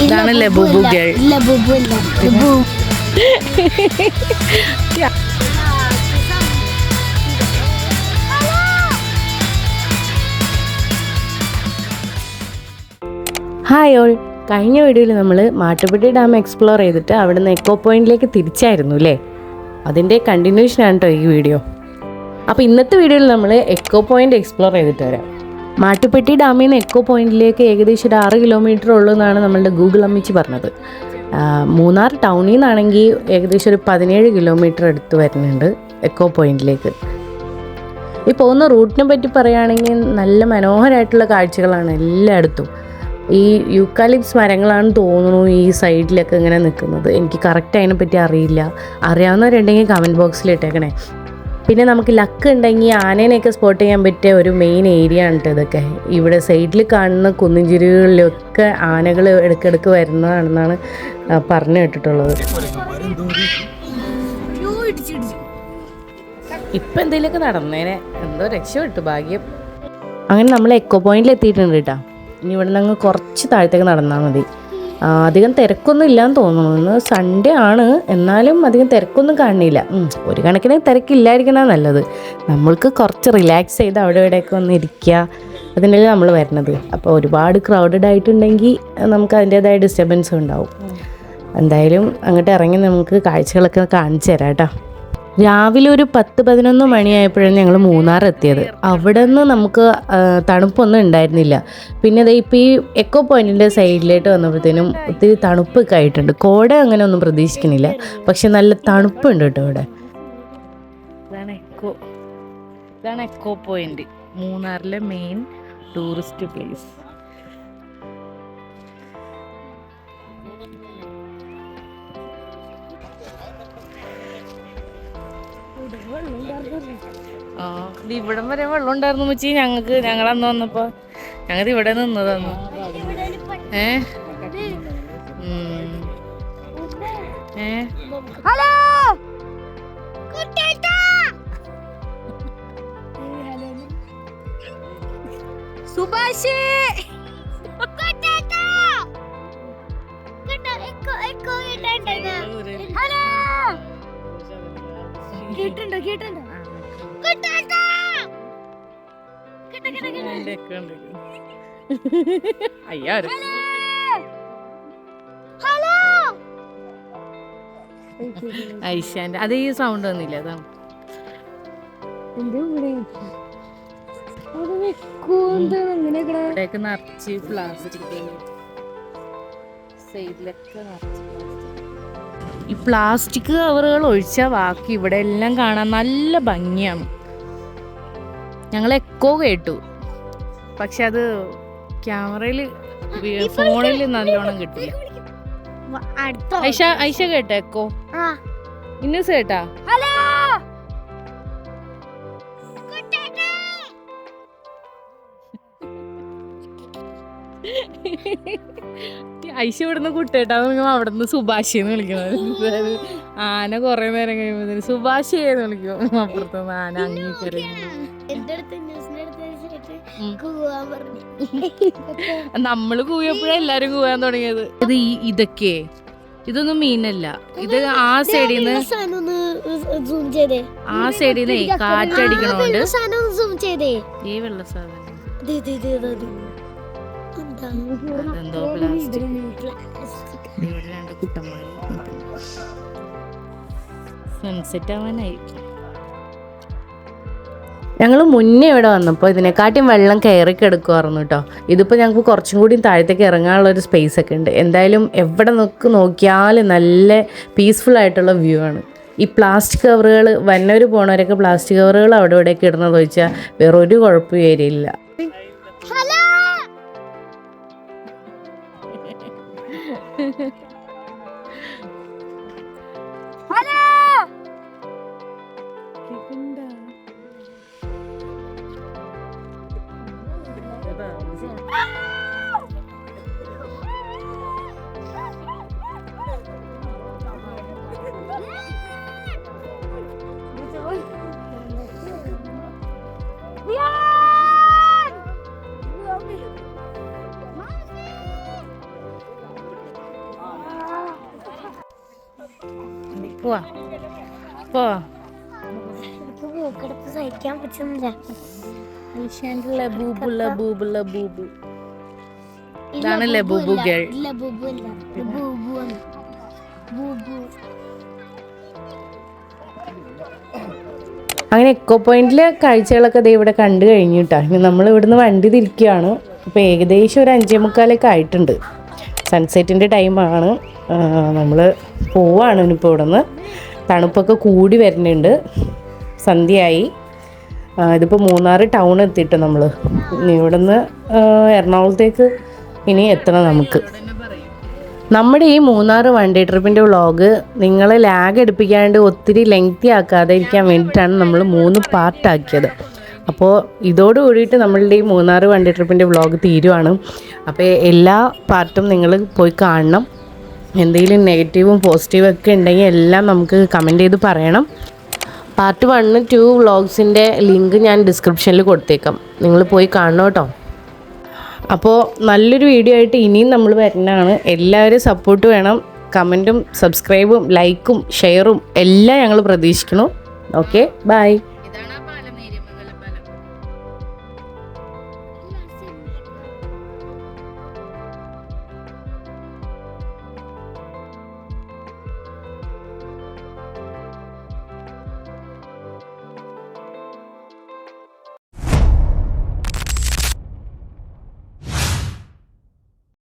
ഇതാണല്ലേ ബുബു girl. Hi all, കഴിഞ്ഞ വീഡിയോയിൽ നമ്മൾ മാട്ടുപ്പെട്ടി ഡാം എക്സ്പ്ലോർ ചെയ്തിട്ട് അവിടെ നിന്ന് എക്കോ പോയിന്റിലേക്ക് തിരിച്ചായിരുന്നു അല്ലേ? അതിൻ്റെ കണ്ടിന്യൂഷനാണ് കേട്ടോ ഈ വീഡിയോ. അപ്പോൾ ഇന്നത്തെ വീഡിയോയിൽ നമ്മൾ എക്കോ പോയിന്റ് എക്സ്പ്ലോർ ചെയ്തിട്ട് വരാം. മാട്ടുപ്പെട്ടി ഡാമിൽ നിന്ന് എക്കോ പോയിന്റിലേക്ക് ഏകദേശം ഒരു 6 കിലോമീറ്റർ ഉള്ളൂ എന്നാണ് നമ്മളുടെ ഗൂഗിൾ അമ്മച്ചി പറഞ്ഞത്. മൂന്നാർ ടൗണിൽ നിന്നാണെങ്കിൽ ഏകദേശം ഒരു 17 കിലോമീറ്റർ അടുത്ത് വരുന്നുണ്ട് എക്കോ പോയിന്റിലേക്ക്. ഈ പോകുന്ന റൂട്ടിനെ പറ്റി പറയുകയാണെങ്കിൽ നല്ല മനോഹരമായിട്ടുള്ള കാഴ്ചകളാണ് എല്ലായിടത്തും. ഈ യൂക്കാലിപ്സ് മരങ്ങളാണ് തോന്നുന്നു ഈ സൈഡിലൊക്കെ ഇങ്ങനെ നിൽക്കുന്നത്. എനിക്ക് കറക്റ്റ് അതിനെപ്പറ്റി അറിയില്ല. അറിയാവുന്നവരുണ്ടെങ്കിൽ കമൻറ്റ് ബോക്സിൽ ഇട്ടേക്കണേ. പിന്നെ നമുക്ക് ലക്ക് ഉണ്ടെങ്കിൽ ആനേനെയൊക്കെ സ്പോട്ട് ചെയ്യാൻ പറ്റിയ ഒരു മെയിൻ ഏരിയ ആണ് ഇതൊക്കെ. ഇവിടെ സൈഡിൽ കാണുന്ന കുന്നിൻചെരുവുകളിലൊക്കെ ആനകൾ ഇടയ്ക്കിടയ്ക്ക് വരുന്നതാണെന്നാണ് പറഞ്ഞു കേട്ടിട്ടുള്ളത്. ഇപ്പം എന്തെങ്കിലുമൊക്കെ നടന്നേനെ, എന്തോ രക്ഷപ്പെട്ടു ഭാഗ്യം. അങ്ങനെ നമ്മൾ എക്കോ പോയിന്റിൽ എത്തിയിട്ടുണ്ട് കേട്ടോ. ഇനി ഇവിടെ നിന്ന് അങ്ങ് കുറച്ച് താഴത്തേക്ക് നടന്നാൽ മതി. അധികം തിരക്കൊന്നും ഇല്ലയെന്ന് തോന്നുന്നു. ഇന്ന് സൺഡേ ആണ്, എന്നാലും അധികം തിരക്കൊന്നും കാണില്ല. ഒരു കണക്കിന് തിരക്കില്ലായിരിക്കണം നല്ലത്. നമ്മൾക്ക് കുറച്ച് റിലാക്സ് ചെയ്ത് അവിടെ ഇവിടെയൊക്കെ ഒന്ന് ഇരിക്കുക, അതിനല്ലേ നമ്മൾ വരുന്നത്. അപ്പോൾ ഒരുപാട് ക്രൗഡഡ് ആയിട്ടുണ്ടെങ്കിൽ നമുക്ക് അതിൻ്റേതായ ഡിസ്റ്റർബൻസ് ഉണ്ടാവും. എന്തായാലും അങ്ങോട്ട് ഇറങ്ങി നമുക്ക് കാഴ്ചകളൊക്കെ കാണിച്ചു തരാം കേട്ടോ. രാവിലെ ഒരു 10-11 മണിയായപ്പോഴാണ് ഞങ്ങൾ മൂന്നാർ എത്തിയത്. അവിടെ നിന്ന് നമുക്ക് തണുപ്പൊന്നും ഉണ്ടായിരുന്നില്ല. പിന്നെ ഇപ്പോൾ ഈ എക്കോ പോയിന്റിൻ്റെ സൈഡിലേക്ക് വന്നപ്പോഴത്തേനും ഒത്തിരി തണുപ്പൊക്കെ ആയിട്ടുണ്ട്. കോട അങ്ങനെ ഒന്നും പ്രതീക്ഷിക്കുന്നില്ല, പക്ഷെ നല്ല തണുപ്പുണ്ട് കേട്ടോ ഇവിടെ. ഇതാണ് എക്കോ പോയിന്റ്, മൂന്നാറിലെ മെയിൻ ടൂറിസ്റ്റ് പ്ലേസ്. ഇവിടം വരെ വെള്ളം ഉണ്ടായിരുന്നു മച്ചി. ഞങ്ങളന്ന് വന്നപ്പോ ഞങ്ങൾ ഇവിടെ നിന്നതന്നു. ഹലോ സുഭാഷ്, കേട്ടുണ്ടോ കേട്ടുണ്ടോ? ഐശാന്റെ അത് ഈ സൗണ്ട് വന്നില്ല, അതാണ്. ഇവിടെയൊക്കെ നിറച്ച് പ്ലാസ്റ്റിക്, സൈഡിലൊക്കെ നിറച്ച്. ഈ പ്ലാസ്റ്റിക് കവറുകൾ ഒഴിച്ചാൽ ബാക്കി ഇവിടെ എല്ലാം കാണാൻ നല്ല ഭംഗിയാണ്. ഞങ്ങൾ എക്കോ കേട്ടു, പക്ഷെ അത് ക്യാമറയിൽ ഫോണിൽ നല്ലോണം കിട്ടില്ല. ഐഷ കേട്ടാ എക്കോ? ഇന്നൂസ് കേട്ടാ? ഐഷ ഇവിടുന്ന് കുട്ടേട്ടാന്ന് വിളിക്കുമ്പോ അവിടുന്ന് സുഭാഷിന്ന് വിളിക്കുന്നത്. ആന കൊറേ നേരം കഴിയുമ്പോ സുഭാഷിന്ന് വിളിക്കും. അപ്പുറത്തുനിന്ന് ആന അങ്ങേക്കറി. നമ്മള് കൂവിയപ്പോഴേ എല്ലാരും കൂവാൻ തുടങ്ങിയത്. ഇതൊന്നും മീനല്ല, ഇത് ആ സൈഡിന്ന് കാറ്റടിക്കണോണ്ട് ഈ വെള്ള സാധനം എന്തോ പ്ലാസ്റ്റിക്. ഇവിടെ 2 കുട്ടന്മാർ. സൺസെറ്റ് ആവാനായി. ഞങ്ങൾ മുന്നേ ഇവിടെ വന്നപ്പോൾ ഇതിനെക്കാട്ടിയും വെള്ളം കയറി കിടക്കുമായിരുന്നു കേട്ടോ. ഇതിപ്പോൾ ഞങ്ങൾക്ക് കുറച്ചും കൂടി താഴത്തേക്ക് ഇറങ്ങാനുള്ളൊരു സ്പേസ് ഒക്കെ ഉണ്ട്. എന്തായാലും എവിടെ നോക്കിയാലും നല്ല പീസ്ഫുൾ ആയിട്ടുള്ള വ്യൂ ആണ്. ഈ പ്ലാസ്റ്റിക് കവറുകൾ വന്നവർ പോണവരൊക്കെ പ്ലാസ്റ്റിക് കവറുകൾ അവിടെ ഇവിടെയൊക്കെ ഇടുന്നത് വെച്ചാൽ വേറൊരു കുഴപ്പം വരില്ല. പോവാ പോവാ മൂക്കെടുത്ത് സഹിക്കാൻ പറ്റുന്നില്ല. ഇതാണ് ലബൂബു ഗേൾ. അങ്ങനെ എക്കോ പോയിന്റിലെ കാഴ്ചകളൊക്കെ ദേ ഇവിടെ കണ്ടു കഴിഞ്ഞു കേട്ടോ. ഇനി നമ്മൾ ഇവിടുന്ന് വണ്ടി തിരിക്കുകയാണ്. ഇപ്പോൾ ഏകദേശം ഒരു 5:45 ആയിട്ടുണ്ട്. സൺസെറ്റിൻ്റെ ടൈമാണ്. നമ്മൾ പോവാണ് ഇനിയിപ്പോൾ ഇവിടുന്ന്. തണുപ്പൊക്കെ കൂടി വരുന്നുണ്ട്. സന്ധ്യയായി. ഇതിപ്പോൾ മൂന്നാർ ടൗൺ എത്തിയിട്ട് നമ്മൾ ഇവിടുന്ന് എറണാകുളത്തേക്ക് ഇനി എത്തണം നമുക്ക്. നമ്മുടെ ഈ മൂന്നാർ വൺ ഡേ ട്രിപ്പിൻ്റെ വ്ളോഗ് നിങ്ങളെ ലാഗ് എടുപ്പിക്കാണ്ട് ഒത്തിരി ലെങ്തി ആക്കാതെ ഇരിക്കാൻ വേണ്ടിയിട്ടാണ് നമ്മൾ 3 പാർട്ടാക്കിയത്. അപ്പോൾ ഇതോട് കൂടിയിട്ട് നമ്മളുടെ ഈ മൂന്നാർ വൺ ഡേ ട്രിപ്പിൻ്റെ വ്ളോഗ് തീരുവാണ്. അപ്പോൾ എല്ലാ പാർട്ടും നിങ്ങൾ പോയി കാണണം. എന്തെങ്കിലും നെഗറ്റീവും പോസിറ്റീവും ഒക്കെ ഉണ്ടെങ്കിൽ എല്ലാം നമുക്ക് കമൻറ്റ് ചെയ്ത് പറയണം. പാർട്ട് 1, 2 വ്ളോഗ്സിൻ്റെ ലിങ്ക് ഞാൻ ഡിസ്ക്രിപ്ഷനിൽ കൊടുത്തേക്കാം. നിങ്ങൾ പോയി കാണണം കേട്ടോ. അപ്പോൾ നല്ലൊരു വീഡിയോ ആയിട്ട് ഇനിയും നമ്മൾ വരുന്നതാണ്. എല്ലാവരും സപ്പോർട്ട് വേണം. കമൻറ്റും സബ്സ്ക്രൈബും ലൈക്കും ഷെയറും എല്ലാം ഞങ്ങൾ പ്രതീക്ഷിക്കുന്നു. Okay, by.